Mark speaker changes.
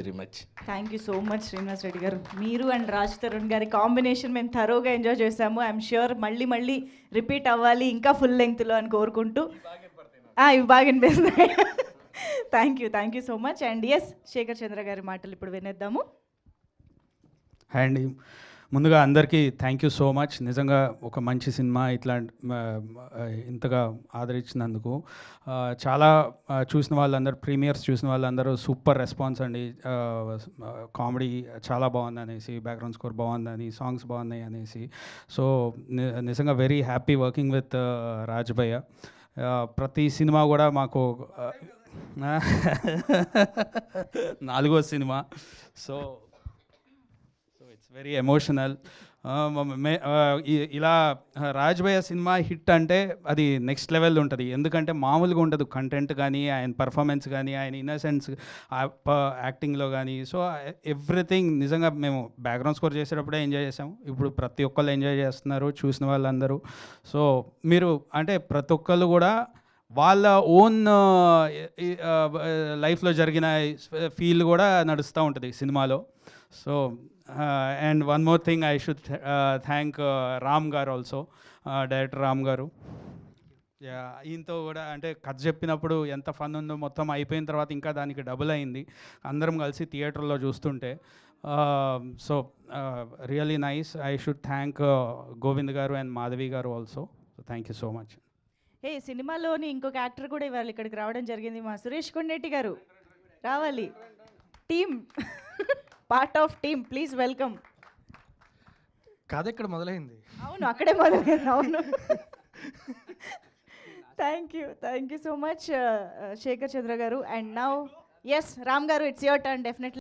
Speaker 1: Very much.
Speaker 2: Thank you so much Srinivas Reddy గారు. మీరు and Raj Tarun గారి కాంబినేషన్ మేము థరోగా ఎంజాయ్ చేసాము. ఐఎమ్ ష్యూర్ మళ్ళీ మళ్ళీ రిపీట్ అవ్వాలి ఇంకా ఫుల్ లెంగ్త్లో అని కోరుకుంటూ ఇవి బాగా వినిపిస్తాయి. Thank you so much. And yes, Shekhar Chandra గారి మాటలు ఇప్పుడు వినేద్దాము.
Speaker 3: హాయ్ అండి, ముందుగా అందరికీ థ్యాంక్ యూ సో మచ్. నిజంగా ఒక మంచి సినిమా ఇట్లా ఇంతగా ఆదరించినందుకు. చాలా చూసిన వాళ్ళందరూ, ప్రీమియర్స్ చూసిన వాళ్ళందరూ సూపర్ రెస్పాన్స్ అండి. కామెడీ చాలా బాగుంది అనేసి, బ్యాక్గ్రౌండ్ స్కోర్ బాగుందని, సాంగ్స్ బాగున్నాయి అనేసి. సో నిజంగా very happy working with Raj భయ్య. ప్రతి సినిమా కూడా మాకు 4వ cinema. So it's very emotional. ఇలా రాజ్ భయ్య సినిమా హిట్ అంటే అది నెక్స్ట్ లెవెల్ ఉంటుంది. ఎందుకంటే మామూలుగా ఉండదు కంటెంట్ కానీ, ఆయన పర్ఫార్మెన్స్ కానీ, ఆయన ఇన్నసెన్స్ యాక్టింగ్లో కానీ. సో ఎవ్రీథింగ్ నిజంగా మేము బ్యాక్గ్రౌండ్ స్కోర్ చేసేటప్పుడే ఎంజాయ్ చేసాము. ఇప్పుడు ప్రతి ఒక్కళ్ళు ఎంజాయ్ చేస్తున్నారు, చూసిన వాళ్ళందరూ. సో మీరు అంటే ప్రతి ఒక్కళ్ళు కూడా వాళ్ళ ఓన్ లైఫ్లో జరిగిన ఫీల్ కూడా నడుస్తూ ఉంటుంది సినిమాలో. So and one more thing, I should thank Ram గారు ఆల్సో, డైరెక్టర్ రామ్ గారు. ఈయనతో కూడా అంటే కథ చెప్పినప్పుడు ఎంత ఫన్ ఉందో, మొత్తం అయిపోయిన తర్వాత ఇంకా దానికి డబుల్ అయింది అందరం కలిసి థియేటర్లో చూస్తుంటే. So really nice. I should thank Govind గారు అండ్ మాధవి గారు also. So thank you so much.
Speaker 2: సినిమాలోని ఇంకొక యాక్టర్ కూడా ఇవాళ ఇక్కడికి రావడం జరిగింది. మా సురేష్ కొండేటి గారు రావాలి. Team, part of team, please welcome.
Speaker 4: కథ ఇక్కడ మొదలైంది.
Speaker 2: అవును, అక్కడే మొదలైంది. అవును. Thank you so much Shekhar Chandra గారు. అండ్ నౌ ఎస్ రామ్ గారు, ఇట్స్ యువర్ టర్న్ డెఫినెట్లీ.